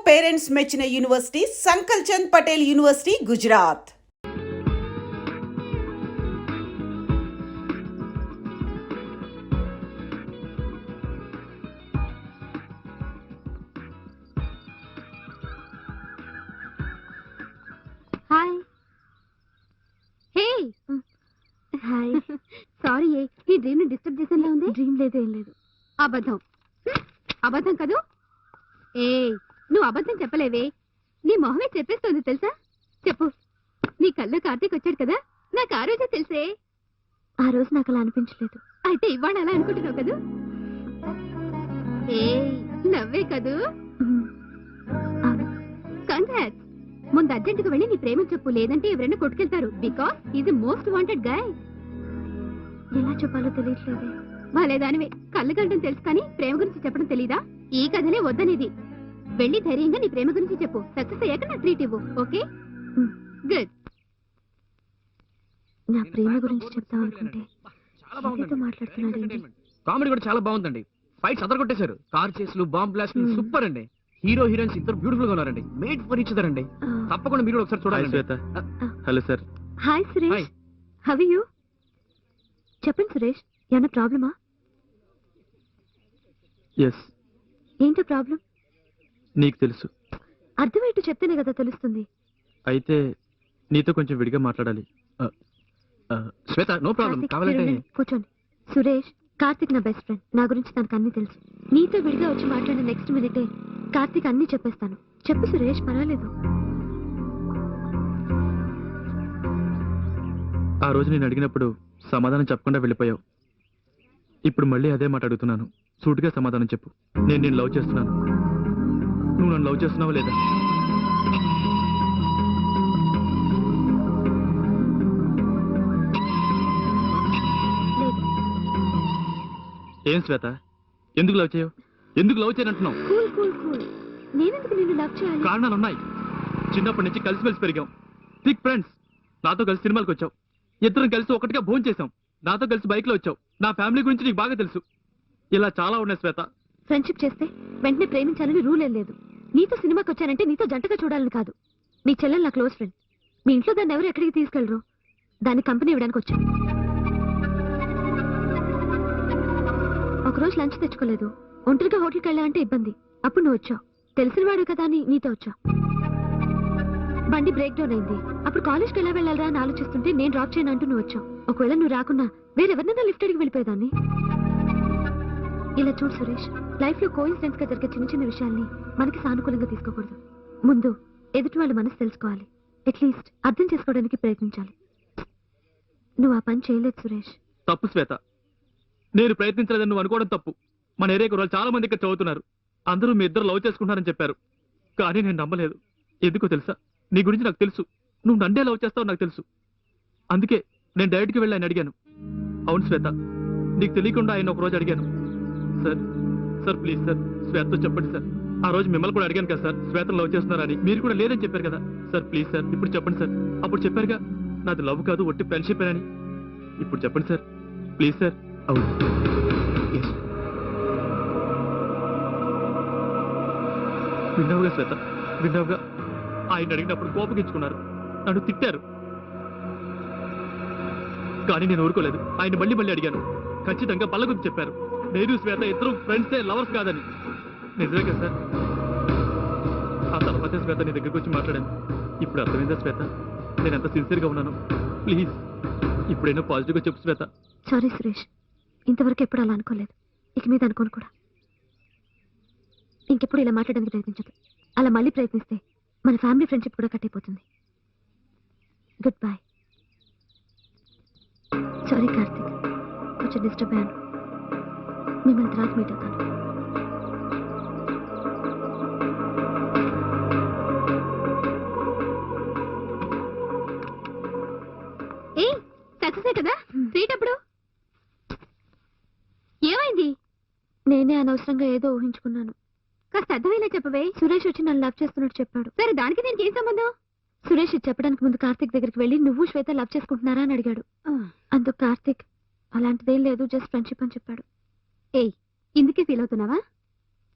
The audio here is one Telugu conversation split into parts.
పేరెంట్స్ మెచ్చిన university Sankalchand Patel university Gujarat. Hi. Hey hi. Sorry ఈ డ్రీమ్ ని డిస్టర్బ్ చేసేలా ఉంది. డ్రీమ్ లేదు, ఏం లేదు. అబద్ధం. అబద్ధం కదూ. ఏ నువ్వు అబద్ధం చెప్పలేవే. నీ మొహమే చెప్పేస్తుంది తెలుసా. చెప్పు. నీ కళ్ళు కార్తీక్ వచ్చాడు కదా, నాకు ఆ రోజే తెలిసే. ఆ రోజు నాకు అలా అనిపించలేదు. అయితే ఇవాళ అలా అనుకుంటున్నావు కదూ. ఏ నవ్వే కదూ. కంగ్రాట్స్. ముందు అర్జెంట్ గా వెళ్ళి నీ ప్రేమ చెప్పు, లేదంటే ఎవరైనా కొట్టుకెళ్తారు. Because is the most wanted guy. ఎలా చెప్పాలో తెలియట్లేదు. బాలేదానివే, కళ్ళు గంటం తెలుసు కానీ ప్రేమ గురించి చెప్పడం తెలీదా. ఈ కథనే వద్దనేది. వెళ్ళి ధైర్యంగా నీ ప్రేమ గురించి చెప్పు. సక్సెస్ అయ్యాక నా ట్రీట్ ఇవ్వు. Okay good. నా ప్రేమ గురించి చెప్తాం అనుకుంటే మాట్లాడుతున్నాడు. కామెడీ కూడా చాలా బాగుందండి. ఫైట్స్ అదర్ కొట్టేశారు. కార్ చేసులు, బాంబ్ బ్లాస్ట్ సూపర్ అండి. హీరో హీరోయిన్స్ ఇద్దరు బ్యూటిఫుల్ గా ఉన్నారండి. మేడ్ ఫర్ ఈచ్ అదర్ అండి. తప్పకుండా మీరు ఒకసారి చూడాలి. Hello sir. Hi Suresh, how are you? చెప్పండి సురేష్, ఏమైనా ప్రాబ్లమా? ఎస్. ఏంటో ప్రాబ్లం? నీకు తెలుసు. అర్థమేంటో చెప్తేనే కదా తెలుస్తుంది. అయితే నీతో కొంచెం విడిగా మాట్లాడాలి. శ్వేత, నో ప్రాబ్లం. కావాలంటే కూర్చోండి. సురేష్, కార్తిక్ నా బెస్ట్ ఫ్రెండ్. నా గురించి తనకు అన్ని తెలుసు. నీతో విడిగా వచ్చి మాట్లాడిన నెక్స్ట్ మినిటే కార్తిక్ అన్ని చెప్పేస్తాను. చెప్పు సురేష్, పర్వాలేదు. ఆ రోజు నేను అడిగినప్పుడు సమాధానం చెప్పకుండా వెళ్ళిపోయావు. ఇప్పుడు మళ్ళీ అదే మాట అడుగుతున్నాను. సూటిగా సమాధానం చెప్పు. నేను నేను లవ్ చేస్తున్నాను. నువ్వు నన్ను లవ్ చేస్తున్నావా లేదా? ఏం శ్వేత, ఎందుకు లవ్ చేయవు? ఎందుకు లవ్ చేయనంటున్నావు? Cool cool cool. నేనెందుకు నిన్ను లవ్ చేయాలి? కారణాలున్నాయి. చిన్నప్పటి నుంచి కలిసిమెలిసి పెరిగాం. Thick friends. నాతో కలిసి సినిమాలకు వచ్చావు. ఇద్దరం కలిసి ఒకటిగా భోజనం చేసాం. నాతో కలిసి బైక్ లో వచ్చావు. నా ఫ్యామిలీ గురించి నీకు బాగా తెలుసు. ఇలా చాలా ఉన్నాయి శ్వేత. ఫ్రెండ్షిప్ చేస్తే వెంటనే ప్రేమించాలని రూల్ ఏం లేదు. నీతో సినిమాకి వచ్చానంటే నీతో జంటగా చూడాలని కాదు. నీ చెల్లెలు నా క్లోజ్ ఫ్రెండ్. మీ ఇంట్లో దాన్ని ఎవరు ఎక్కడికి తీసుకెళ్లరు. దాన్ని కంపెనీ ఇవ్వడానికి వచ్చాను. ఒకరోజు లంచ్ తెచ్చుకోలేదు. ఒంటరిగా హోటల్కి వెళ్ళా అంటే ఇబ్బంది. అప్పుడు నువ్వు వచ్చావు. తెలిసిన వాడు కదా అని నీతో వచ్చావు. బండి బ్రేక్ డౌన్ అయింది. అప్పుడు కాలేజ్కి ఎలా వెళ్ళాలరా అని ఆలోచిస్తుంటే నేను డ్రాప్ చేయను అంటూ నువ్వు వచ్చావు. ఒకవేళ నువ్వు రాకున్నా వేరెవరినైనా లిఫ్ట్ అడిగి వెళ్ళిపోయేదాన్ని. ఇలా చూడు సురేష్, లైఫ్ లో కోఇన్సిడెన్స్ గా జరిగే చిన్న చిన్న విషయాల్ని మనకి సానుకూలంగా తీసుకోకూడదు. ముందు ఎదుటి వాళ్ళ మనసు తెలుసుకోవాలి. అట్లీస్ట్ అర్థం చేసుకోవడానికి ప్రయత్నించాలి. నువ్వు ఆ పని చేయలేదు సురేష్. తప్పు శ్వేత. నేను ప్రయత్నించలేదని నువ్వు అనుకోవడం తప్పు. మన ఏరియా కుర్రాళ్ళు చాలా మంది ఇక్కడ చదువుతున్నారు. అందరూ మీ ఇద్దరు లవ్ చేసుకుంటున్నారని చెప్పారు. కానీ నేను నమ్మలేదు. ఎందుకో తెలుసా? నీ గురించి నాకు తెలుసు. నువ్వు నన్నే లవ్ చేస్తావు నాకు తెలుసు. అందుకే నేను డైరెక్ట్కి వెళ్ళి ఆయన అడిగాను. అవును శ్వేత, నీకు తెలియకుండా ఆయన ఒక రోజు అడిగాను. సార్ సార్ ప్లీజ్ సార్, శ్వేతతో చెప్పండి సార్. ఆ రోజు మిమ్మల్ని కూడా అడిగాను కదా సార్, శ్వేతను లవ్ చేస్తున్నారని. మీరు కూడా లేదని చెప్పారు కదా సార్. ప్లీజ్ సార్ ఇప్పుడు చెప్పండి సార్. అప్పుడు చెప్పారుగా నాది లవ్ కాదు, ఒట్టి ఫ్రెండ్షిప్ అని. ఇప్పుడు చెప్పండి సార్ ప్లీజ్ సార్. అవును. విన్నావుగా శ్వేత, విన్నావుగా. ఆయన అడిగినప్పుడు కోపగించుకున్నారు, నన్ను తిట్టారు. కానీ నేను ఊరుకోలేదు. ఆయన మళ్ళీ మళ్ళీ అడిగాను. ఖచ్చితంగా పళ్ళ గురించి చెప్పారు. నేను శ్వేత ఇద్దరు ఫ్రెండ్సే, లవర్స్ కాదని. నిజమే కదా సార్. ఆ తర్వాత శ్వేత నీ దగ్గరికి వచ్చి మాట్లాడాను. ఇప్పుడు అర్థమైందా శ్వేత నేను ఎంత సిన్సియర్గా ఉన్నాను? ప్లీజ్ ఇప్పుడైనా పాజిటివ్గా చెప్పు శ్వేత. సారీ సురేష్, ఇంతవరకు ఎప్పుడు అలా అనుకోలేదు. ఇక మీద అనుకోను కూడా. ఇంకెప్పుడు ఇలా మాట్లాడడానికి ప్రయత్నించదు. అలా మళ్ళీ ప్రయత్నిస్తే మన ఫ్యామిలీ ఫ్రెండ్షిప్ కూడా కట్ అయిపోతుంది. Good bye. సారీ కార్తిక్, కొంచెం డిస్టర్బ్ అయ్యాను. మిమ్మల్ని తర్వాత మీట్ అవుతాను. ఏ సక్సెస్ కదా ట్రీట్. అప్పుడు ఏమైంది? నేనే అనవసరంగా ఏదో ఊహించుకున్నాను. కాస్త అర్థమైనా చెప్పవే. సురేష్ వచ్చి నన్ను లవ్ చేస్తున్నట్టు చెప్పాడు. సరే దానికి దీనికి ఏం సంబంధం? సురేష్ ఇది చెప్పడానికి ముందు కార్తిక్ దగ్గరికి వెళ్ళి నువ్వు శ్వేత లవ్ చేసుకుంటున్నారా అని అడిగాడు. అందుకు కార్తిక్ అలాంటిదేం లేదు, జస్ట్ ఫ్రెండ్షిప్ అని చెప్పాడు. ఏయ్, ఇందుకే ఫీల్ అవుతున్నావా?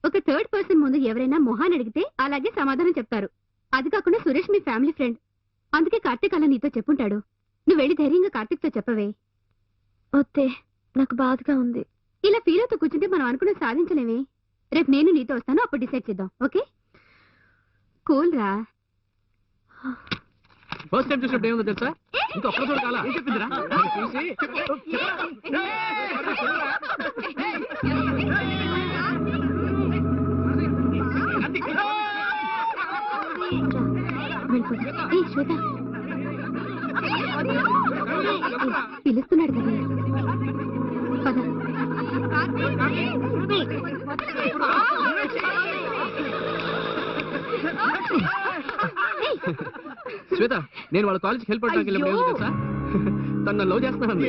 ఒక థర్డ్ పర్సన్ ముందు ఎవరైనా మొహాన్ని అడిగితే అలాగే సమాధానం చెప్తారు. అది కాకుండా సురేష్ మీ ఫ్యామిలీ ఫ్రెండ్, అందుకే కార్తీక్ అలా నీతో చెప్పుంటాడు. నువ్వు వెళ్ళి ధైర్యంగా కార్తీక్తో చెప్పవే. వద్దే, నాకు బాధగా ఉంది. ఇలా ఫీల్ అవుతూ కూర్చుంటే మనం అనుకున్న సాధించలేమే. రేపు నేను నీతో వస్తాను, అప్పుడు డిసైడ్ చేద్దాం. ఓకే, కూల్ రా. ఫస్ట్ టైం చూసినప్పుడు ఏముందో తెలుసా? ఇంకా ఒక్క చోట కాలా చెప్పిందిరా చూసి శ్వేత పిలుస్తున్నాడు కదా, పద. శ్వేత, నేను వాళ్ళ కాలేజ్కి హెల్ప్ అవడానికి వెళ్ళినప్పుడు ఏముందో తెలుసా? తను నన్ను లవ్ చేస్తున్నాను.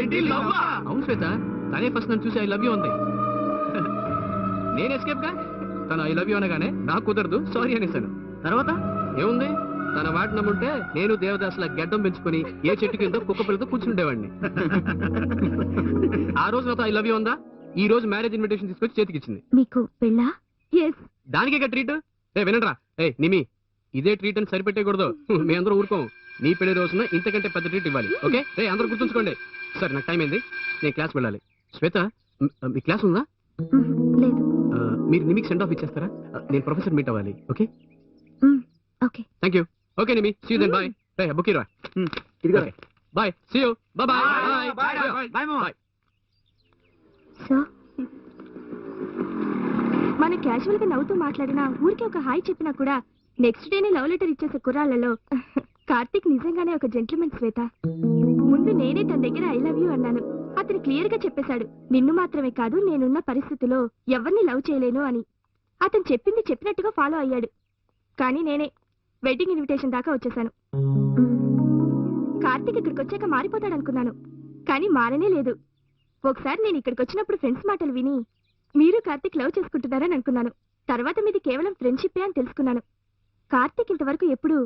అవును శ్వేత, తనే ఫస్ట్ నన్ను చూసి ఐ లవ్ యూ అంది. నేను ఎస్కేప్ గా తను ఐ లవ్ యూ అనగానే నాకు కుదరదు సారీ అనేసాను. తర్వాత ఏముంది, తన మాట నమ్ముంటే నేను దేవదాసుల గడ్డం పెంచుకొని ఏ చెట్టు కింద కుక్క పిల్లతో కూర్చుండేవాడిని. ఆ రోజు నాతో ఐ లవ్ యూ ఉందా, ఈ రోజు మ్యారేజ్ ఇన్విటేషన్ తీసుకొచ్చి చేతికి ఇచ్చింది. మీకు పెళ్ళా? ఎస్. దానికే ట్రీట్. వినరా, నిమి ఇదే ట్రీట్ అని సరిపెట్టేకూడదు. మీ అందరూ ఊరుకోం. నీ పెళ్లి రోజున ఇంతకంటే పెద్ద ట్రీట్ ఇవ్వాలి. ఓకే, అందరూ గుర్తుంచుకోండి. సరే, నాకు టైం అయింది, నేను క్లాస్ వెళ్ళాలి. శ్వేత, మీ క్లాస్ ఉందా? లేదు. మీరు నిమికి సెండ్ ఆఫ్ ఇచ్చేస్తారా? నేను ప్రొఫెసర్ మీట్ అవ్వాలి. Okay okay, thank you. Okay నిమి, see you then. Bye. Book రా. Bye, see you. Bye bye bye bye. So మనం క్యాజువల్ గా నవ్వుతూ మాట్లాడినా, ఊరికి ఒక హాయ్ చెప్పినా కూడా నెక్స్ట్ డేనే లవ్ లెటర్ ఇచ్చేసే కుర్రాళ్లలో కార్తీక్ నిజంగానే ఒక జెంటిల్మెన్ శ్వేత. ముందు నేనే తన దగ్గర ఐ లవ్ యూ అన్నాను. అతను క్లియర్ గా చెప్పేశాడు, నిన్ను మాత్రమే కాదు నేనున్న పరిస్థితిలో ఎవరిని లవ్ చేయలేను అని. అతను చెప్పింది చెప్పినట్టుగా ఫాలో అయ్యాడు. కానీ నేనే వెడ్డింగ్ ఇన్విటేషన్ దాకా వచ్చేసాను. కార్తీక్ ఇక్కడికి వచ్చాక మారిపోతాడనుకున్నాను, కానీ మారనే లేదు. ఒకసారి నేను ఇక్కడికి వచ్చినప్పుడు ఫ్రెండ్స్ మాటలు విని మీరు కార్తీక్ లవ్ చేసుకుంటున్నారని అనుకున్నాను. తర్వాత మీది కేవలం ఫ్రెండ్షిప్పే అని తెలుసుకున్నాను. కార్తీక్ ఇంతవరకు ఎప్పుడూ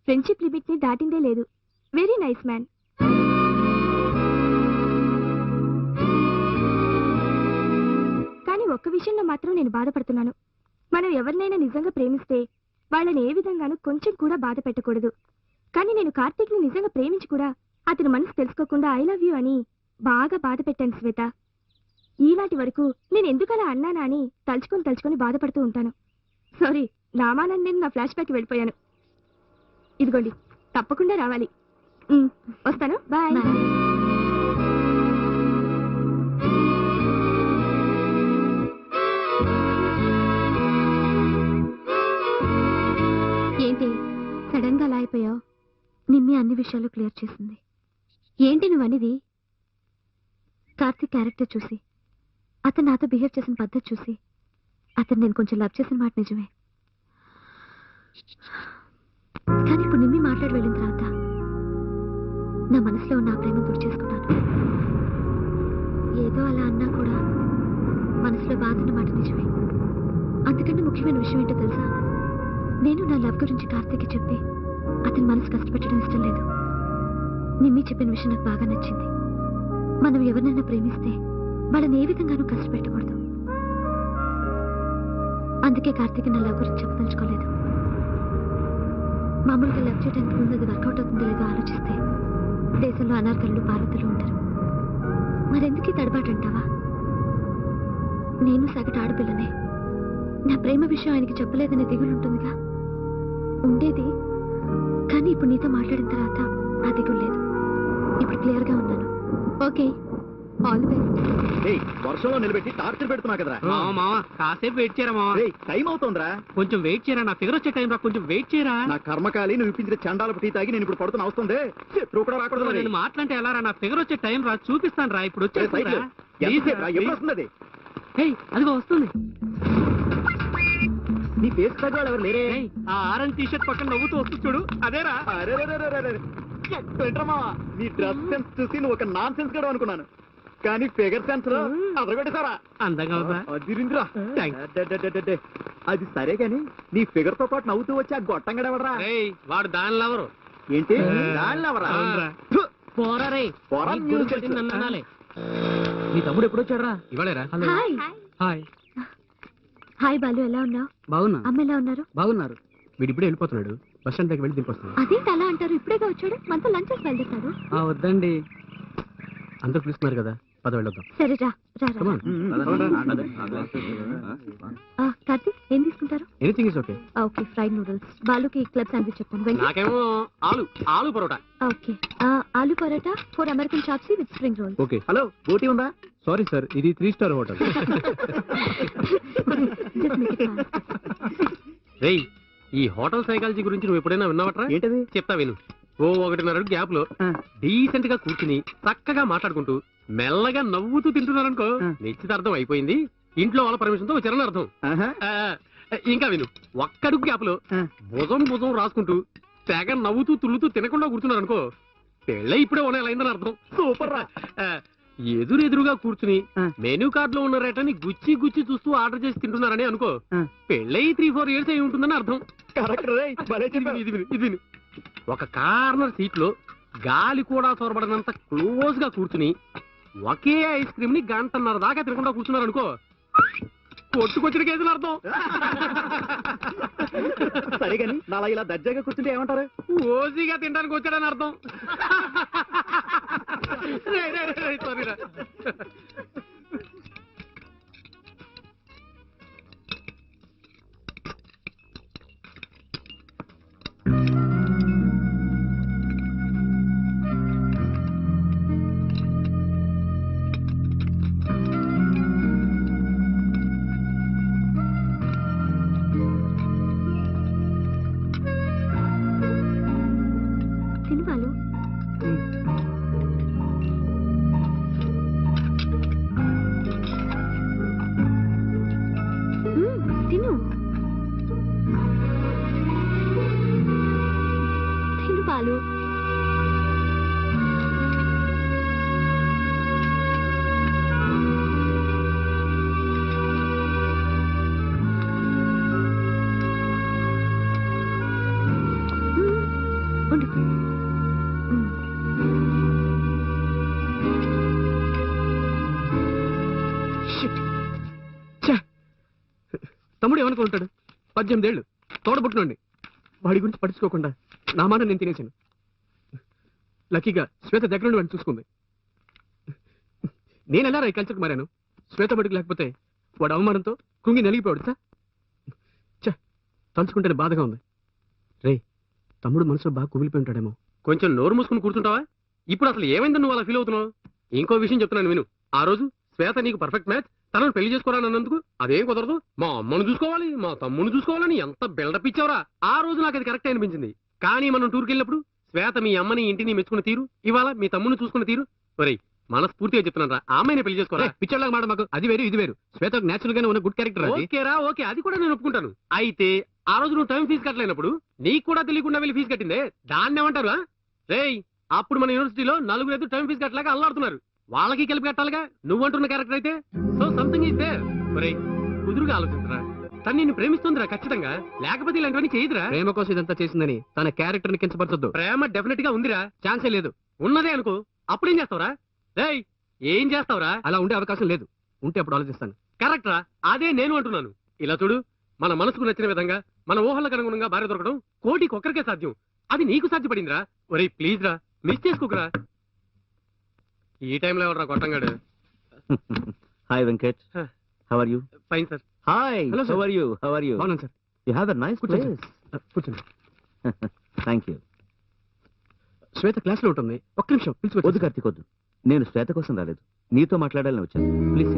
ఫ్రెండ్షిప్ లిమిట్ ని దాటిందే లేదు. Very nice man. కానీ ఒక్క విషయంలో మాత్రం నేను బాధపడుతున్నాను. మనం ఎవరినైనా నిజంగా ప్రేమిస్తే వాళ్ళని ఏ విధంగానూ కొంచెం కూడా బాధ పెట్టకూడదు. కానీ నేను కార్తీక్ ని నిజంగా ప్రేమించి కూడా అతని మనసు తెలుసుకోకుండా ఐ లవ్ యూ అని బాగా బాధ పెట్టాను శ్వేత. ఈనాటి వరకు నేను ఎందుకలా అన్నానా అని తలుచుకొని బాధపడుతూ ఉంటాను. సారీ, నామానని నేను నా ఫ్లాష్ బ్యాక్ వెళ్ళిపోయాను. ఇదిగోండి, తప్పకుండా రావాలి. వస్తాను, బాయ్. ఏంటి సడన్ గా అలా అయిపోయావు? నిమ్మి అన్ని విషయాలు క్లియర్ చేసింది. ఏంటి నువ్వనేది? కార్తీక్ క్యారెక్టర్ చూసి, అతను నాతో బిహేవ్ చేసిన పద్ధతి చూసి, అతను నేను కొంచెం లవ్ చేసిన మాట నిజమే. కానీ ఇప్పుడు నిమ్మి మాట్లాడి వెళ్ళిన తర్వాత నా మనసులో ఉన్న ఆ ప్రేమ గుర్తు చేసుకున్నాను. ఏదో అలా అన్నా కూడా మనసులో బాధ ఉన్న మాట నిజమే. అంతకంటే ముఖ్యమైన విషయం ఏంటో తెలుసా? నేను నా లవ్ గురించి కార్తీక్కి చెప్పి అతని మనసు కష్టపెట్టడం ఇష్టం లేదు. నిమ్మి చెప్పిన విషయం నాకు బాగా నచ్చింది. మనం ఎవరినైనా ప్రేమిస్తే వాళ్ళని ఏ విధంగానూ కష్టపెట్టకూడదు. అందుకే కార్తీక్ నా లవ్ గురించి చెప్పదలుచుకోలేదు. మామూలుగా లవ్ చేయడానికి ముందు అది వర్కౌట్ అవుతుందో లేదో ఆలోచిస్తే దేశంలో అనార్కలు పార్వతులు ఉంటారు. మరెందుకు తడబాటు అంటావా? నేను సగటు ఆడపిల్లనే. నా ప్రేమ విషయం ఆయనకి చెప్పలేదనే దిగులు ఉంటుందిగా. ఉండేది, కానీ ఇప్పుడు నీతో మాట్లాడిన తర్వాత ఆ దిగులు లేదు. ఇప్పుడు క్లియర్ గా ఉన్నాను. Okay, all the best. వర్షంలో నిలబెట్టి టార్చర్ పెడుతున్నా కదరా. మామ కాసేపు వెయిట్ చేయరా మామ. టైం అవుతుందిరా, కొంచెం వెయిట్ చేయరా. నా ఫిగర్ వచ్చే టైం రా, కొంచెం వెయిట్ చేయరా. నా కర్మకాలి నువ్వు ఇప్పించిన చండాలపు టీ తాగి నేను ఇప్పుడు పడుతున్నా వస్తుంది. శత్రువు కూడా రాకూడదు. నేను మాట్లాంటే ఎలా రా? నా ఫిగర్ వచ్చే టైం రా, చూపిస్తాను రా. ఇప్పుడు ఎప్పుడు వస్తుంది అది? అదిగో వస్తుంది. నీ ఫేస్ తగ్గవాళ్ళు ఎవరు లేరే? ఆ ఆరెంజ్ టీ షర్ట్ పక్కన నవ్వుతూ వస్తుంది చూడు, అదేరా. నీ డ్రెస్ సెన్స్ చూసి నువ్వు ఒక నాన్ సెన్స్ గడు అనుకున్నాను, కానీ ఫిగర్ సెన్స్ లో అదరగొట్టేసారా? అందంగా ఉందా? అదిరింద్రా. అది సరే గాని నీ ఫిగర్ తో పాటు నవ్వుతూ వచ్చి ఆ గొట్టం గడవడరా. వాడు దాని లవరు. ఏంటి దానిలో ఎవరా? పోరా రే, పోరా నన్ను అనాలి. నీ తమ్ముడు ఎప్పుడు వచ్చాడరా? ఇవాళరా. హాయ్. హాయ్. హాయ్ బాలు, ఎలా ఉన్నావు? బాగున్నా. అమ్మ ఎలా ఉన్నారు? బాగున్నారు. వీడు ఇప్పుడే వెళ్ళిపోతున్నాడు. బస్ స్టాండ్ దగ్గర వెళ్ళి దింపొస్తాను. అదేంటి అలా అంటారు? ఇప్పుడేగా వచ్చాడు, మనతో లంచ్ చేసి వెళ్తాడు. వద్దండి, అందరూ పిలుస్తున్నారు కదా, పద వెళ్ళొద్దాం. సరే రా రా రా. Come on. కార్తీక్, ఏం తీసుకుంటారు? Anything is okay. Okay, fried noodles. బాలుకి క్లబ్ శాండ్విచ్ చెప్పండి. వెళ్ళి. నాకేమో aloo paratha. Okay, aloo paratha 4 American chopsuey with spring roll. Okay. Hello, బోటి ఉందా? సారీ సార్, ఇది 3 స్టార్ హోటల్. రేయ్, ఈ హోటల్ సైకాలజీ గురించి నువ్వు ఎప్పుడైనా విన్నావట్రా? ఏంటది? చెప్తా విను. ఓ 1.5 గ్యాప్ లో డీసెంట్ గా కూర్చుని చక్కగా మాట్లాడుకుంటూ మెల్లగా నవ్వుతూ తింటున్నారనుకో, నిశ్చితార్థం అయిపోయింది, ఇంట్లో వాళ్ళ పర్మిషన్ తో వచ్చారని అర్థం. ఆహా. ఇంకా విను, ఒక్కడుగు గ్యాప్ లో భుజం రాసుకుంటూ తెగ నవ్వుతూ తుళ్ళుతూ తినకుండా కూర్చున్నారనుకో, పెళ్ళై ఇప్పుడే అయిందని అర్థం. సూపర్ రా. ఎదురెదురుగా కూర్చుని మెనూ కార్డ్ లో ఉన్న రేటని గుచ్చి గుచ్చి చూస్తూ ఆర్డర్ చేసి తింటున్నారని అనుకో, పెళ్ళై 3-4 ఇయర్స్ అయి ఉంటుందని అర్థం. కరెక్ట్ రే, భలే చెప్పావు. ఇది విను. ఒక కార్నర్ సీట్ లో గాలి కూడా చొరబడినంత క్లోజ్ గా కూర్చుని ఒకే ఐస్ క్రీమ్ ని 1.5 దాకా తినకుండా కూర్చున్నారనుకో, కొట్టుకొచ్చిన కేసులు అర్థం. సరే కానీ నాలా ఇలా దర్జాగా కూర్చుంటే ఏమంటారు? ఓజీగా తినడానికి వచ్చాడని అర్థం. సారీరా. సినిమాలు తిను తిను బాలు. ఉండు. తమ్ముడు ఏమనుకుంటాడు? 18 ఏళ్ళు తోడబుట్టినండి, వాడి గురించి పట్టించుకోకుండా నా మాట నేను తినేసాను. లక్కీగా శ్వేత దగ్గర నుండి వాడిని చూసుకుంది. నేను ఎలా రా ఈ కల్చర్కి మారాను? శ్వేత బడికి లేకపోతే వాడు అవమానంతో కృంగి నలిగిపోయాడు సార్. తలుచుకుంటేనే బాధగా ఉంది. రే, తమ్ముడు మనసులో బాగా కుమిలిపోయి ఉంటాడేమో. కొంచెం నోరు మూసుకుని కూర్చుంటావా? ఇప్పుడు అసలు ఏమైందని నువ్వు అలా ఫీల్ అవుతున్నావు? ఇంకో విషయం చెప్తున్నాను విను. ఆ రోజు శ్వేత నీకు పర్ఫెక్ట్ మ్యాచ్, తనను పెళ్లి చేసుకోవాలన్నందుకు అదేం కుదరదు, మా అమ్మను చూసుకోవాలి, మా తమ్ముని చూసుకోవాలని ఎంత బిల్డప్ ఇచ్చావరా. ఆ రోజు నాకు అది కరెక్ట్ అనిపించింది. కానీ మనం టూర్కి వెళ్ళినప్పుడు శ్వేత మీ అమ్మని ఇంటిని మెచ్చుకున్న తీరు, ఇవాళ మీ తమ్ముని చూసుకున్న తీరు, ఒరేయ్ మనస్ఫూర్తిగా చెప్తున్నాను రా, ఆమెనే పెళ్లి చేసుకోరా. పిచ్చర్లాగా మాట మాకు. అది వేరు ఇది వేరు. శ్వేత నేచురల్ గానే ఉన్న గుడ్ క్యారెక్టర్. ఓకేరా, ఓకే, అది కూడా నేను ఒప్పుకుంటాను. అయితే ఆ రోజు నువ్వు టైం ఫీజు కట్టలేనప్పుడు నీకు కూడా తెలియకుండా వెళ్ళి ఫీజు కట్టిందే, దాన్ని ఏమంటారు? రేయ్, అప్పుడు మన యూనివర్సిటీలో 4 టైం ఫీజు కట్టలేక అల్లాడుతున్నారు. వాళ్ళకి కలిపి కట్టాలిగా నువ్వంటున్న క్యారెక్టర్ అయితే. So something is there. ఒరేయ్, కుదురుగా ఆలోచించరా. తను నిన్ను ప్రేమిస్తుందిరా ఖచ్చితంగా, లేకపోతే ఇలాంటివన్నీ చేయదురా. ప్రేమ కోసం ఇదంతా చేసిందని తన క్యారెక్టర్ ని కించపరచొద్దు. ప్రేమ డెఫినెట్ గా ఉందిరా, ఛాన్సే లేదు. ఉన్నదే అనుకో, అప్పుడేం చేస్తావురా? రేయ్, ఏం చేస్తావురా? అలా ఉండే అవకాశం లేదు. ఉంటే అప్పుడు ఆలోచిస్తాను. కరెక్ట్ రా, అదే నేను అంటున్నాను. ఇలా చూడు, మన మనసుకు నచ్చిన విధంగా మన ఊహలకు అనుగుణంగా భార్య దొరకడం కోటికి ఒక్కరికే సాధ్యం. అది నీకు సాధ్యపడిందిరా. ఒరేయ్ ప్లీజ్ రా, మిస్ చేసుకోకురా. ఈ టైంలో ఎవరు కొట్టంగాడు? Hi Venkat, how are you? Fine sir. Hi, Hello, sir. How are you? How are you? అవునండి sir. You have a nice కూర్చోండి ప్లేస్. కూర్చోండి. థాంక్యూ. శ్వేత క్లాస్ లో ఉంటుంది, ఒక్క నిమిషం వద్దు పిలుచుకోవచ్చు. కార్తీక్, వద్దు. నేను శ్వేత కోసం రాలేదు, నీతో మాట్లాడాలని వచ్చాను. ప్లీజ్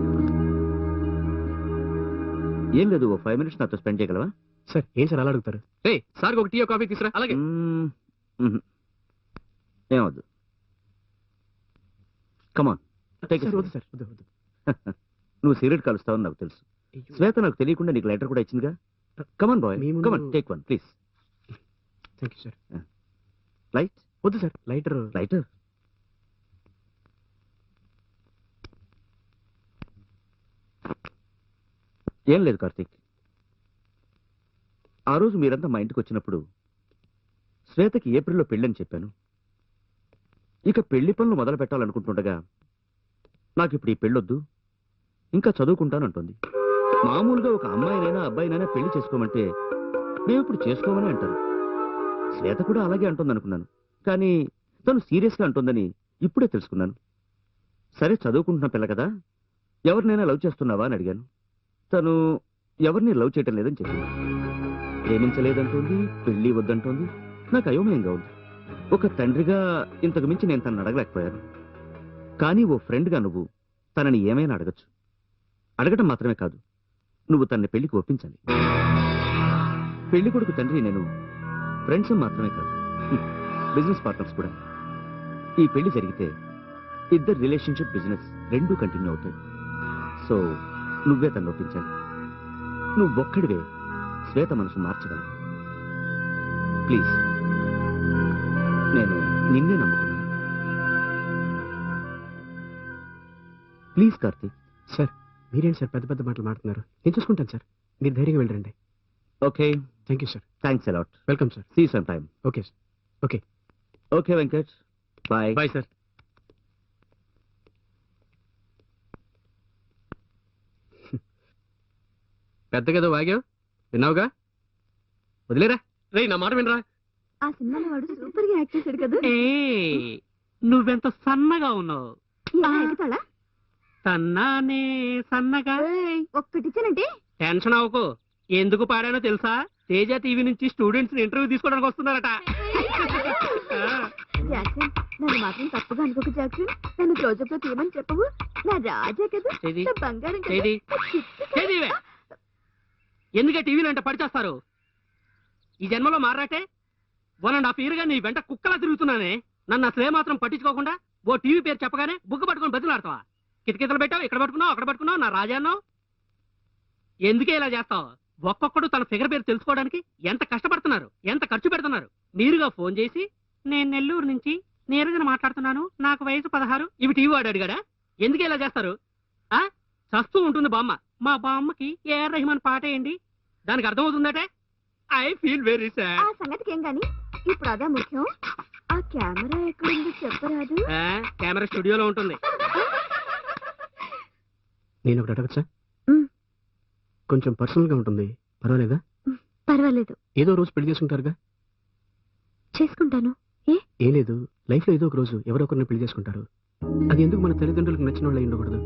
ఏం లేదు, ఓ 5 minutes నాతో స్పెండ్ చేయగలవా? సార్ ఏం సార్ అలా అడుగుతారు? రే, సార్ ఒక టీ కాఫీ తీసురా. అలాగే. ఏమొద్దు. కమాన్, టేక్ సార్ వద్దు సార్, వద్దు వద్దు. నువ్వు సిగరెట్ కలుస్తావని నాకు తెలుసు. శ్వేత నాకు తెలియకుండా నీకు లైటర్ కూడా ఇచ్చిందిగా. కమాన్ బాయ్, మీ ముందు- come on, take one please. Thank you sir. Light, వద్దు సార్, లైటర్. లైటర్. ఏం లేదు కార్తీక్, ఆ రోజు మీరంతా మా ఇంటికి వచ్చినప్పుడు శ్వేతకి ఏప్రిల్లో పెళ్ళని చెప్పాను. ఇక పెళ్లి పనులు మొదలు పెట్టాలనుకుంటుండగా నాకు ఇప్పుడు ఈ పెళ్ళొద్దు, ఇంకా చదువుకుంటానంటుంది. మామూలుగా ఒక అమ్మాయినైనా అబ్బాయినైనా పెళ్లి చేసుకోమంటే మేము ఇప్పుడు చేసుకోమని అంటారు. శ్వేత కూడా అలాగే అంటుంది అనుకున్నాను, కానీ తను సీరియస్గా అంటుందని ఇప్పుడే తెలుసుకున్నాను. సరే, చదువుకుంటున్న పిల్ల కదా, ఎవరినైనా లవ్ చేస్తున్నావా అని అడిగాను. తను ఎవరిని లవ్ చేయటం లేదని చెప్పింది. ప్రేమించలేదంటోంది, పెళ్లి వద్దంటోంది. నాకు అయోమయంగా ఉంది. ఒక తండ్రిగా ఇంతకు మించి నేను తనని అడగలేకపోయాను. కానీ ఓ ఫ్రెండ్గా నువ్వు తనని ఏమైనా అడగచ్చు. అడగటం మాత్రమే కాదు, నువ్వు తనని పెళ్లికి ఒప్పించాలి. పెళ్లి కొడుకు తండ్రి నేను ఫ్రెండ్స్ మాత్రమే కాదు, బిజినెస్ పార్ట్నర్స్ కూడా. ఈ పెళ్లి జరిగితే ఇద్దరు రిలేషన్షిప్, బిజినెస్ రెండూ కంటిన్యూ అవుతాయి. సో నువ్వే తను ఒప్పించాలి. నువ్వొక్కడివే శ్వేత మనసు మార్చగలవు. ప్లీజ్, నేను నిన్నే నమ్ముకున్నాను. ప్లీజ్ కార్తీక్. సార్, మీరేంటి సార్ పెద్ద పెద్ద మాటలు మాట్లాడుతున్నారు? నేను చూసుకుంటాను సార్, మీరు ధైర్యంగా వెళ్ళండి. Okay, thank you sir. Thanks a lot. Welcome sir. See some time. Okay sir. Okay, okay Venkat, bye. Bye sir. పెద్దగేదో వాగావు, విన్నావుగా, వదిలేరా. రే, నా మాట వినరా. ఆ సినిమాలో వాడు సూపర్ గా యాక్ట్ చేశాడు కదా. నువ్వెంత సన్నగా ఉన్నావు. ఎగతాళా? సన్నానే సన్నగా. ఒక్కటిచ్చానంటే టెన్షన్ అవ్వకు. ఎందుకు పాడానో తెలుసా? తేజ టీవీ నుంచి స్టూడెంట్స్ ఇంటర్వ్యూ తీసుకోవడానికి వస్తున్నారట. జాక్సన్, నన్ను మాత్రం తప్పుగా అనుకోకు జాక్సన్. నన్ను క్లోజప్ లో తీయమని చెప్పవు. నా రాజా కదా, ఏది? నా బంగారం కదా. ఏది? ఏదివే? ఎందుకే టీవీలో అంటే పడిచేస్తారు? ఈ జన్మలో మారాటే 1.5 year గా నీ వెంట కుక్కలా తిరుగుతున్నానే. నన్ను అసలే మాత్రం పట్టించుకోకుండా ఓ టీవీ పేరు చెప్పగానే బుగ్గ పట్టుకొని బతులాడతావా? కిటకితలు పెట్టావు, ఇక్కడ పట్టుకున్నావు, అక్కడ పట్టుకున్నావు, నా రాజాన్నో. ఎందుకే ఇలా చేస్తావు? ఒక్కొక్కడు తన ఫిగర్ పేరు తెలుసుకోవడానికి ఎంత కష్టపడుతున్నారు, ఎంత ఖర్చు పెడుతున్నారు. మీరుగా ఫోన్ చేసి, నేను నెల్లూరు నుంచి నేరుగా మాట్లాడుతున్నాను, నాకు వయసు 16, ఇవి టీవీ వాడు అడిగాడా? ఎందుకే ఇలా చేస్తారు? ఆ చస్తూ ఉంటుంది బామ్మ. మా బామ్మకి ఏఆర్ రెహమాన్ పాట ఏంటి? దానికి అర్థమవుతుందటే. ఐ ఫీల్ వెరీ ఆ సాడ్. సంగతికి ఏం గాని, ఇప్పుడు అదే ముఖ్యం. ఆ కెమెరా ఎక్కడుందో చెప్పరాదు? కెమెరా స్టూడియోలో ఉంటుంది. నేను ఒకటి అడగచ్చా? మ్. కొంచెం పర్సనల్ గా ఉంటుంది, పర్వాలేదా? పర్వాలేదు, ఏదో రోజు పెళ్లి చేసుకుంటారుగా. చేసుకుంటాను. ఏం లేదు, లైఫ్ లో ఏదో ఒక రోజు ఎవరో ఒకరిని పెళ్లి చేసుకుంటారు. అది ఎందుకు మన తల్లిదండ్రులకు నచ్చిన వాళ్ళు అయి ఉండకూడదు?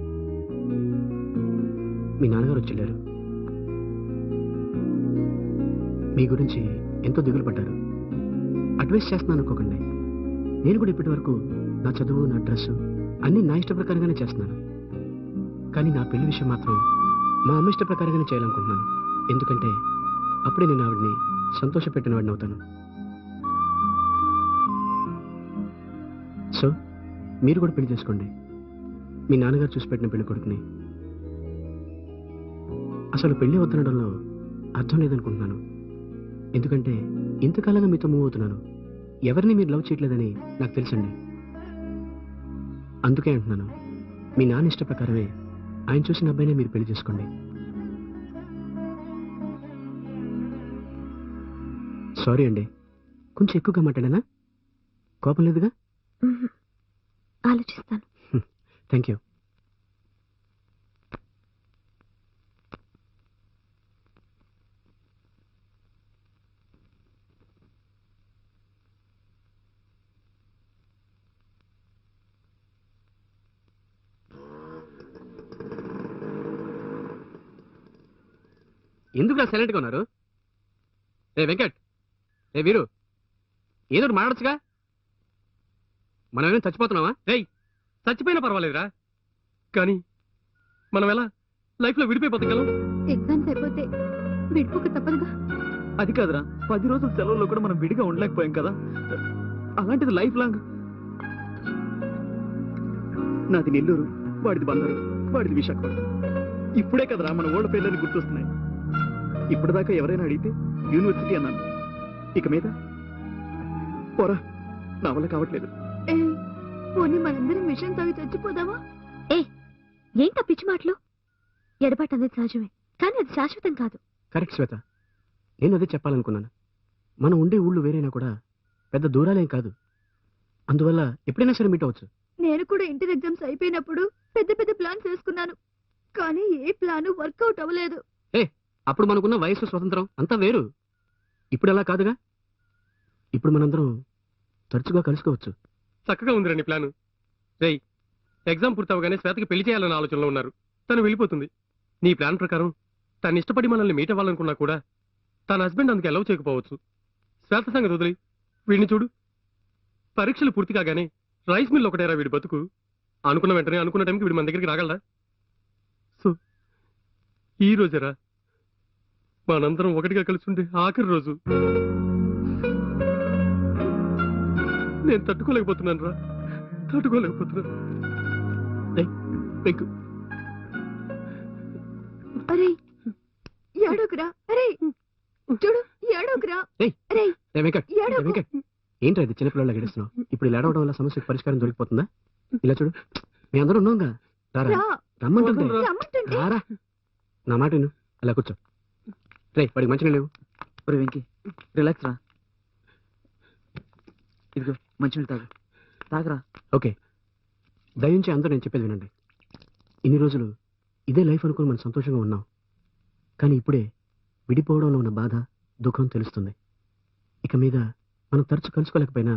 మీ నాన్నగారు వచ్చి మీ గురించి ఎంతో దిగులు పడ్డారు. అడ్వైస్ చేస్తున్నాను అనుకోకండి. నేను కూడా ఇప్పటి వరకు నా చదువు, నా డ్రెస్ అన్ని నా ఇష్ట ప్రకారంగానే చేస్తున్నాను. కానీ నా పెళ్లి విషయం మాత్రం మా అమ్మ ఇష్ట ప్రకారంగానే చేయాలనుకుంటున్నాను. ఎందుకంటే అప్పుడే నేను ఆవిడ్ని సంతోషపెట్టిన వాడిని అవుతాను. సో మీరు కూడా పెళ్లి చేసుకోండి. మీ నాన్నగారు చూసి పెట్టిన పెళ్లి కొడుకుని. అసలు పెళ్లి వద్దనడంలో అర్థం లేదనుకుంటున్నాను. ఎందుకంటే ఇంతకాలంగా మీతో మూవ్ అవుతున్నాను. ఎవరిని మీరు లవ్ చేయట్లేదని నాకు తెలుసండి. అందుకే అంటున్నాను, మీ నాన్న ఇష్ట ప్రకారమే ఆయన చూసిన అబ్బాయినే మీరు పెళ్లి చేసుకోండి. సారీ అండి, కొంచెం ఎక్కువగా మాట్లాడానా? కోపం లేదుగా? ఆలోచిస్తాను. Thank you. ఎందుకు సైలెంట్ గా ఉన్నారు? రే వెంకట్, రే వీరు, ఏదో ఒకటి మాట్లాడచ్చుగా. మనం ఏమైనా చచ్చిపోతున్నావా? రేయ్, చచ్చిపోయినా పర్వాలేదురా, కానీ మనం ఎలా లైఫ్ లో విడిపోయి బతకగలం? ఎగ్జామ్స్ అయిపోతే విడిపోక తప్పదుగా. అది కాదురా, 10 రోజుల సెలవుల్లో కూడా మనం విడిగా ఉండలేకపోయాం కదా. అలాంటిది లైఫ్ లాంగ్. నాది నెల్లూరు, వాడిది బందరు, వాడిది విశాఖపట్నం. ఇప్పుడే కదరా మన ఓళ్ళ పేర్లని గుర్తొస్తున్నాయి. ఇప్పటిదాకా ఎవరైనా అడిగితే యూనివర్సిటీ అన్నాను. ఇక మీద పోరా, నా వల్ల కావట్లేదు. పోనీ మనందరం విషయం తాగి చచ్చిపోదామా? ఏంటా పిచ్చి మాటలు? ఎడబాటు అనేది సహజమే, కానీ అది శాశ్వతం కాదు. కరెక్ట్ శ్వేత, నేను అదే చెప్పాలనుకున్నాను. మనం ఉండే ఊళ్ళు వేరైనా కూడా పెద్ద దూరాలేం కాదు. అందువల్ల ఎప్పుడైనా సరే మీట్ అవ్వచ్చు. నేను కూడా ఇంటర్ ఎగ్జామ్స్ అయిపోయినప్పుడు పెద్ద పెద్ద ప్లాన్స్ వేసుకున్నాను, కానీ ఏ ప్లాను వర్కౌట్ అవ్వలేదు. అప్పుడు మనకున్న వయసు స్వతంత్రం అంతా వేరు. ఇప్పుడు అలా కాదుగా. ఇప్పుడు మనందరం తరచుగా కలుసుకోవచ్చు. చక్కగా ఉందిరా నీ ప్లాన్. రేయ్, ఎగ్జామ్ పూర్తవగానే శ్వేతకి పెళ్లి చేయాలన్న ఆలోచనలో ఉన్నారు. తను వెళ్ళిపోతుంది. నీ ప్లాన్ ప్రకారం తను ఇష్టపడి మనల్ని మీట్ అవ్వాలనుకున్నా కూడా తన హస్బెండ్ అందుకు అలౌ చేయకపోవచ్చు. శ్వేత సంగతి వదిలి వీడిని చూడు. పరీక్షలు పూర్తి కాగానే రైస్ మిల్ ఒకటేరా వీడి బతుకు. అనుకున్న వెంటనే అనుకున్న టైంకి వీడు మన దగ్గరికి రాగలరా? సో ఈ రోజేరా మనందరం ఒకటిగా కలిసి ఉండే ఆఖరి రోజు. నేను తట్టుకోలేకపోతున్నాను రా, తట్టుకోలేకపోతున్నాను. పెంకు అరే ఏడోకురా, అరే చూడు ఏడోకురా. ఏయ్, అరే వెంకట్, వెంకట్, ఏంట్రా ఇది చిన్నపిల్లలా గడిస్తున్నావు? ఇప్పుడు ఇలా ఏడవడం వల్ల సమస్యకు పరిష్కారం దొరికిపోతుందా? ఇలా చూడు, మీ అందరూ ఉన్నాంగా. రారా, రా, రమ్మంటుంటే రమ్మంటుంటే. రారా. నా మాట విను, అలా కూర్చో. రే, వాడికి మంచిగా లేవు. ఒరే వెంకీ, రిలాక్స్ రా. ఇదిగో మంచినీళ్ళు తాగు, తాగరా. ఓకే, దయించి అందరూ నేను చెప్పేది వినండి. ఇన్ని రోజులు ఇదే లైఫ్ అనుకుని మనం సంతోషంగా ఉన్నాం. కానీ ఇప్పుడే విడిపోవడంలో ఉన్న బాధ, దుఃఖం తెలుస్తుంది. ఇక మీద మనం తరచు కలుసుకోలేకపోయినా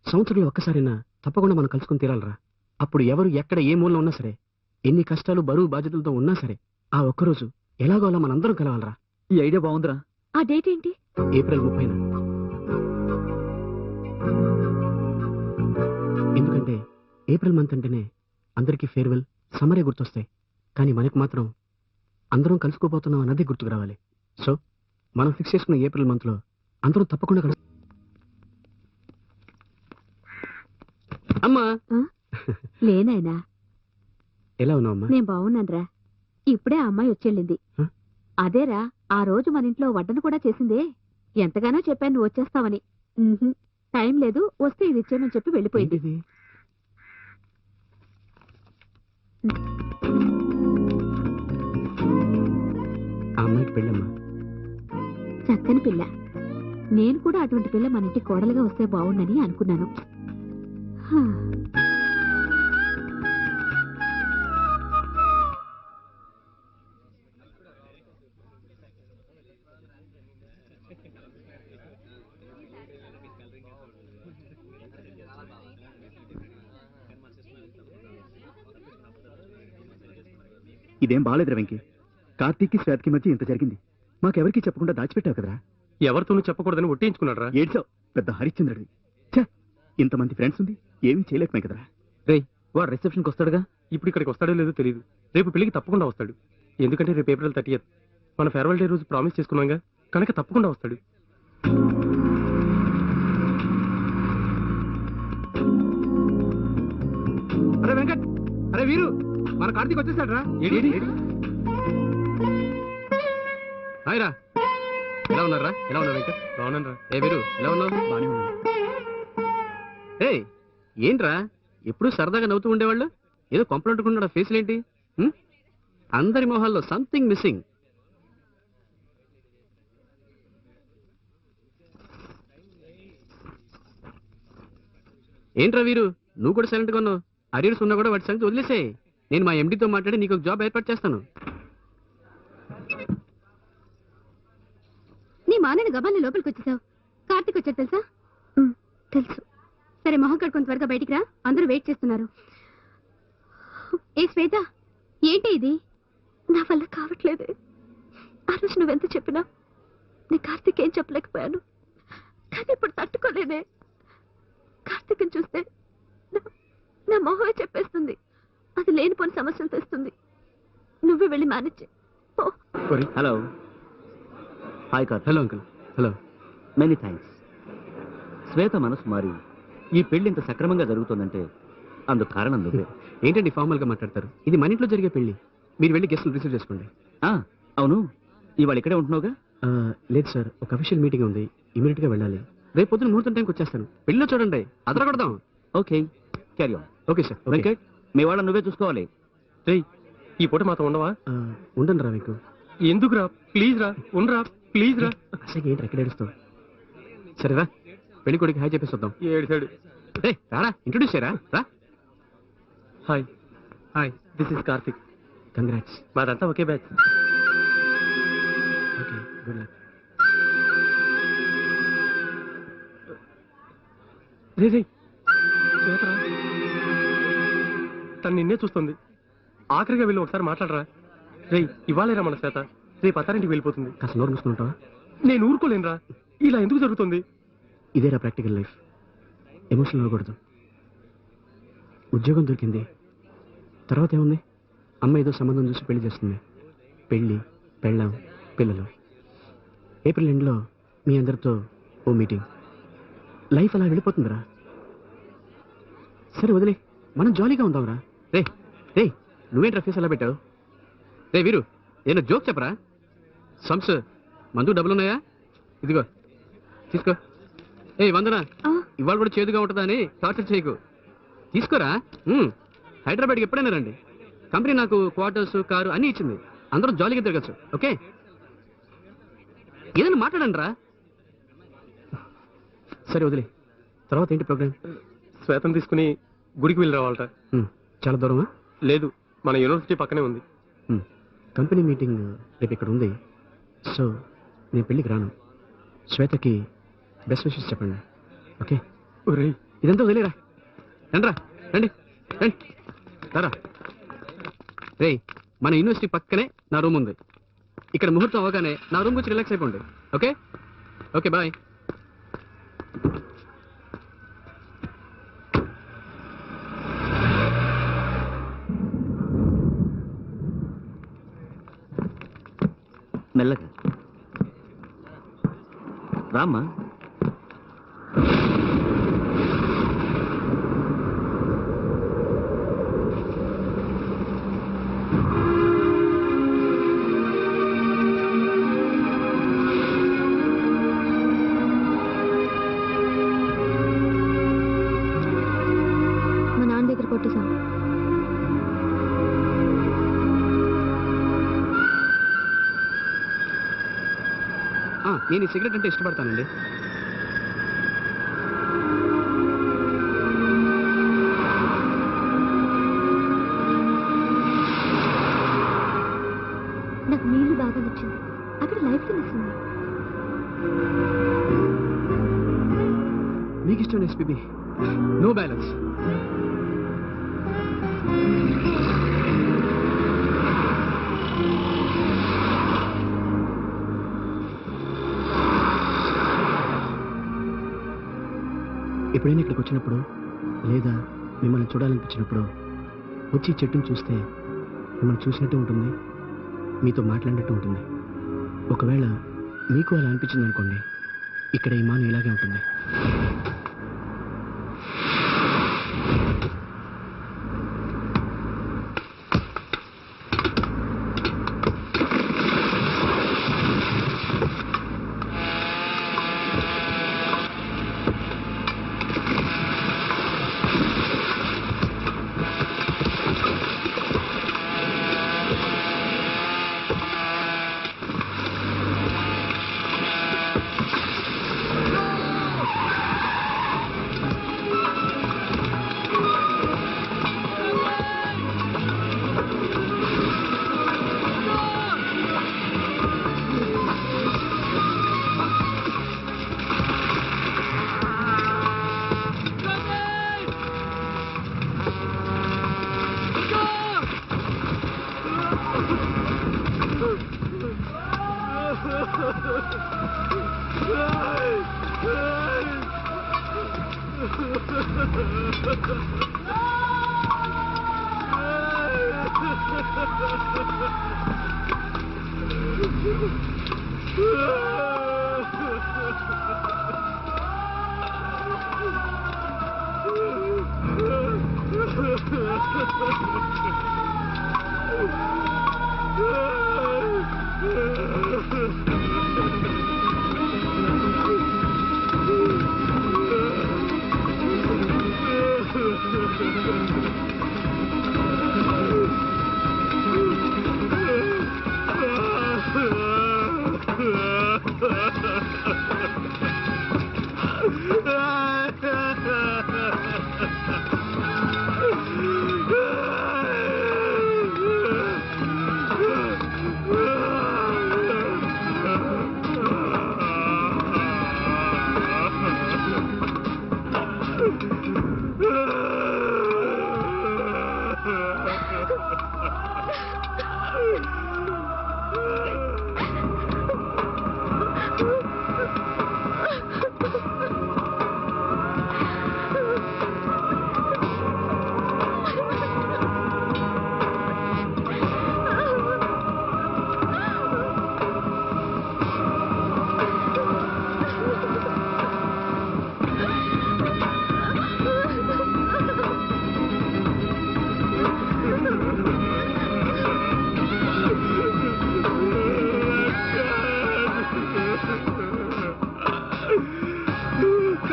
సంవత్సరంలో ఒక్కసారైనా తప్పకుండా మనం కలుసుకుని తీరాలరా. అప్పుడు ఎవరు ఎక్కడ ఏ మూలలో ఉన్నా సరే, ఎన్ని కష్టాలు బరువు బాధ్యతలతో ఉన్నా సరే, ఆ ఒక్కరోజు ఎలాగో అలా మనందరం కలవాలరా. ఈ ఐడియా బాగుందిరా. ఆ డేట్ ఏంటి? ఏప్రిల్ 30న. ఎందుకంటే ఏప్రిల్ మంత్ అంటేనే అందరికీ ఫేర్వెల్, సమ్మరే గుర్తొస్తాయి. కానీ మనకు మాత్రం అందరం కలుసుకోబోతున్నాం అన్నదే గుర్తుకు రావాలి. సో మనం ఫిక్స్ చేసుకున్న ఏప్రిల్ మంత్లో అందరం తప్పకుండా కలుసు. అమ్మా, లేనాయనా, ఎలా ఉన్నావు అమ్మా? నేను బాగున్నానురా. ఇప్పుడే ఆ అమ్మాయి వచ్చేళ్ళింది. హ? అదేరా, ఆ రోజు మన ఇంట్లో వడ్డను కూడా చేసిందే. ఎంతగానో చెప్పాను నువ్వు వచ్చేస్తావని. ఉహుం, టైం లేదు, వస్తే ఇది ఇచ్చేయమని చెప్పి వెళ్ళిపోయింది. ఏంటిది? ఆ అమ్మాయికి పెళ్ళమ్మా. చక్కని పిల్ల. నేను కూడా అటువంటి పిల్ల మన ఇంటి కోడలుగా వస్తే బాగుండని అనుకున్నాను. హా. ఇదేం బాగాలేదురా వెంకీ. కార్తీక్కి శ్వేతకి మధ్య ఇంత జరిగింది, మాకెవరికి చెప్పకుండా దాచిపెట్టావు కదరా. ఎవరితోనూ చెప్పకూడదని ఒట్టించుకున్నాడు రా. ఏడ్చావు, పెద్ద హరిశ్చంద్రుడివి. ఛ, ఇంతమంది ఫ్రెండ్స్ ఉంది, ఏమీ చేయలేకమే కదరా. రేయ్, వాడు రిసెప్షన్కి వస్తాడుగా. ఇప్పుడు ఇక్కడికి వస్తాడో లేదో తెలియదు. రేపు పెళ్లికి తప్పకుండా వస్తాడు. ఎందుకంటే రేపు ఏప్రిల్ 30th మన ఫేర్వెల్ డే రోజు ప్రామిస్ చేసుకున్నాగా, కనుక తప్పకుండా వస్తాడు. అరే వెంకట్, అరే వీరు, మన కార్తీక్ వచ్చేసాడు రా. హాయ్ రా, ఎలా ఉన్నారా? ఎలా ఉన్నారు వెంకట్? బాగున్నాను రా. ఏ వీరు, ఎలా ఉన్నావు? బానే ఉన్నాను. ఏయ్, ఏంట్రా ఎప్పుడు సరదాగా నవ్వుతూ ఉండేవాళ్ళు, ఏదో కొంపలంటుకున్నాడు. ఆ ఫేస్లు ఏంటి? అందరి మొహాల్లో సంథింగ్ మిస్సింగ్. ఏంట్రా వీరు, నువ్వు కూడా సైలెంట్గా ఉన్నావు? అరియర్స్ ఉన్నా కూడా వాటి సంగతి వదిలేసాయి. నేను మా ఎండితో మాట్లాడి నీకు ఒక జాబ్ ఏర్పాటు చేస్తాను. నీ మానని గబాన్ని లోపలికి వచ్చేసావు. కార్తీక్ వచ్చాడు తెలుసా? తెలుసు. సరే, మొహం కడుకొని త్వరగా బయటికి రా, అందరూ వెయిట్ చేస్తున్నారు. ఏ శ్వేత, ఏంటి ఇది? నా వల్ల కావట్లేదు. ఆ రోజు నువ్వెంత చెప్పినా నీ కార్తీక్ ఏం చెప్పలేకపోయాను. కానీ ఇప్పుడు తట్టుకోలేదే. కార్తీక్ని చూస్తే నా మొహమే చెప్పేస్తుంది. అది లేనిపోని సమస్యలు తెస్తుంది. నువ్వే వెళ్ళి manage. Hello. Hi Karthik. Hello uncle. Hello. Many thanks. Shweta మనసు మారి ఈ పెళ్లి ఇంత సక్రమంగా జరుగుతుందంటే అందుకు కారణం నువ్వే. ఏంటండి ఫార్మల్గా మాట్లాడతారు? ఇది మన ఇంట్లో జరిగే పెళ్లి. మీరు వెళ్ళి గెస్టులు రిసీవ్ చేసుకోండి. అవును, ఇవాళ ఇక్కడే ఉంటున్నావుగా? లేదు సార్, ఒక అఫీషియల్ మీటింగ్ ఉంది, ఇమీడియట్గా వెళ్ళాలి. రేపు పొద్దున ముహూర్తం టైంకి వచ్చేస్తాను. పెళ్ళిలో చూడండి, అదర కొడదాం. Okay, carry on. Okay sir. Venkat, మీ వాళ్ళ నువ్వే చూసుకోవాలి. రేయ్, ఈ పూట మాతో ఉండవా? ఉండండి రా మీకు. ఎందుకురా? ప్లీజ్ రా, ఉండరా, ప్లీజ్ రా. అసలు ఏంటి ఎక్కడ ఏడుస్తావు? సరేరా, పెళ్లి కొడుకు హాయ్ చెప్పేసి వద్దాం. ఏడిసాడు. రారా, ఇంట్రొడ్యూస్ చేయరా. రా. Hi. Hi, this is Karthik. Congrats. మాదంతా ఒకే బ్యాచ్. Good luck. రే శ్వేతరా, తను నిన్నే చూస్తుంది. ఆఖరిగా వెళ్ళి ఒకసారి మాట్లాడరా. రేయ్, ఇవాళేరా మన శ్వేత రేపు అత్తారింటికి వెళ్ళిపోతుంది. కాస్త నోరు మూసుకుంటావా? నేను ఊరుకోలేనురా. ఇలా ఎందుకు జరుగుతుంది? ఇదేరా ప్రాక్టికల్ లైఫ్. ఎమోషనల్ అవ్వకూడదు. ఉద్యోగం దొరికింది, తర్వాత ఏముంది? అమ్మ ఏదో సంబంధం చూసి పెళ్లి చేస్తుంది. పెళ్ళి, పెళ్ళాం, పిల్లలు. ఏప్రిల్ ఎండ్లో మీ అందరితో ఓ మీటింగ్. లైఫ్ అలా వెళ్ళిపోతుందిరా. సరే వదిలే, మనం జాలీగా ఉందాంరా. రే రే నువ్వేంట్రా ఫేస్ అలా పెట్టావు? రే వీరు, ఏదో జోక్ చెప్పరా? సంస్ మందు డబ్బులున్నాయా? ఇదిగో తీసుకో. ఏ వందన, ఇవాళ కూడా చేదుగా ఉంటుందా అని టార్చర్ చేయకు. తీసుకోరా. హైదరాబాద్కి ఎప్పుడైనా రండి. కంపెనీ నాకు క్వార్టర్స్, కారు అన్నీ ఇచ్చింది. అందరూ జాలీగా తిరగచ్చు. ఓకే, ఏదైనా మాట్లాడండి రా. సరే వదిలే, తర్వాత ఏంటి ప్రోగ్రామ్? శ్వేతను తీసుకుని గుడికి వెళ్ళి రావాలట. చాలా దూరమా? లేదు, మన యూనివర్సిటీ పక్కనే ఉంది. కంపెనీ మీటింగ్ రేపు ఇక్కడ ఉంది. సో నేను పెళ్ళికి రాను. శ్వేతకి బెస్ట్ విషెస్ చెప్పండి. ఓకే? ఒరేయ్, ఇదంతా వదిలేరా. రండిరా, రండి రండి రా. రే, మన యూనివర్సిటీ పక్కనే నా రూమ్ ఉంది. ఇక్కడ ముహూర్తం అవగానే నా రూమ్ వచ్చి రిలాక్స్ అయిపోండి. Okay okay, bye. మెల్లగా రామ్మా. మా నాన్న దగ్గర కొట్టేశాం. నేను ఈ సిగరెట్ అంటే ఇష్టపడతానండి. నాకు నీళ్లు బాగా నచ్చింది. అక్కడ లైఫ్ తెలుస్తుంది. మీకు ఇష్టం ఎస్పీబీ. No balance. ఎప్పుడైనా ఇక్కడికి వచ్చినప్పుడు లేదా మిమ్మల్ని చూడాలనిపించినప్పుడు వచ్చి ఈ చెట్టును చూస్తే మిమ్మల్ని చూసినట్టు ఉంటుంది, మీతో మాట్లాడినట్టు ఉంటుంది. ఒకవేళ మీకు అలా అనిపించింది అనుకోండి, ఇక్కడ ఈ మాను ఇలాగే ఉంటుంది.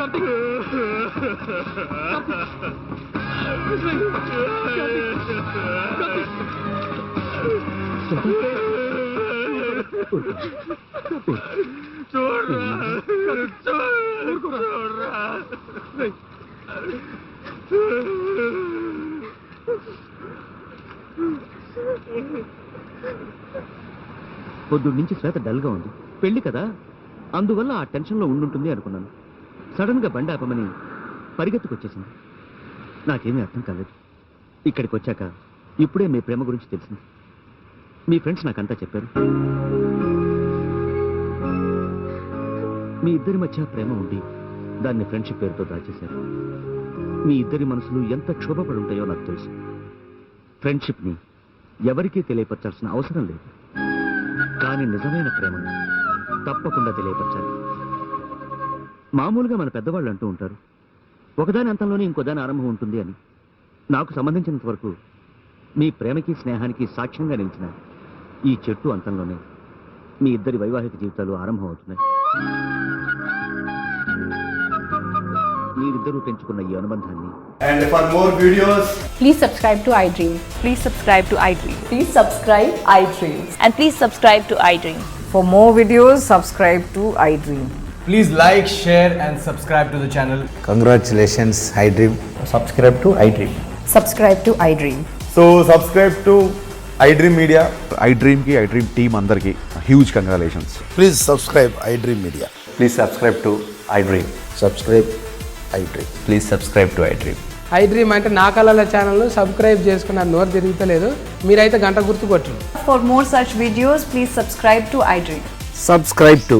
కార్తీక్ పొద్దు నుంచి శ్వేత డల్గా ఉంది. పెళ్లి కదా, అందువల్ల ఆ టెన్షన్లో ఉండుంటుంది అనుకున్నాను. సడన్ గా బండి ఆపమని పరిగెత్తుకొచ్చేసింది. నాకేమీ అర్థం కాలేదు. ఇక్కడికి వచ్చాక ఇప్పుడే మీ ప్రేమ గురించి తెలిసింది. మీ ఫ్రెండ్స్ నాకంతా చెప్పారు. మీ ఇద్దరి మధ్య ప్రేమ ఉండి దాన్ని ఫ్రెండ్షిప్ పేరుతో దాచేశారు. మీ ఇద్దరి మనసులు ఎంత క్షోభపడి ఉంటాయో నాకు తెలుసు. ఫ్రెండ్షిప్ని ఎవరికీ తెలియపరచాల్సిన అవసరం లేదు, కానీ నిజమైన ప్రేమను తప్పకుండా తెలియపరచాలి. మామూలుగా మన పెద్దవాళ్ళు అంటూ ఉంటారు, ఒకదాని అంతంలోనే ఇంకోదాని ఆరంభం ఉంటుంది అని. నాకు సంబంధించినంత వరకు మీ ప్రేమకి స్నేహానికి సాక్ష్యంగా నిలిచిన ఈ చెట్టు అంతంలోనే మీ ఇద్దరి వైవాహిక జీవితాలు ఆరంభం అవుతున్నాయి. మీరిద్దరూ పెంచుకున్న ఈ అనుబంధాన్ని And for more videos, Please subscribe to iDream. Please subscribe to iDream. Please subscribe iDream. And please subscribe to iDream. For more videos, subscribe to iDream. please like, share, and subscribe to the channel. Congratulations, iDream. Subscribe to iDream. Subscribe to iDream. So subscribe to iDream Media. iDream ki iDream team andarki huge congratulations. Please subscribe iDream Media. Please subscribe to iDream. Subscribe iDream. Please subscribe to iDream. iDream అంటే నా కళల ఛానల్ సబ్స్క్రైబ్ చేసుకున్న నోరు తిరుగుతలేదు. మీరైతే గంట గుర్తు కొట్టండి. For more such videos, please subscribe to iDream. Subscribe to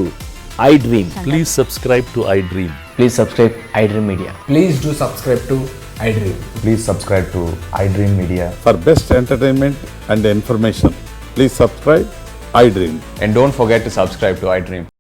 iDream. Please subscribe to iDream. Please subscribe iDream Media. Please do subscribe to iDream. Please subscribe to iDream Media. For best entertainment and information, please subscribe iDream. And don't forget to subscribe to iDream.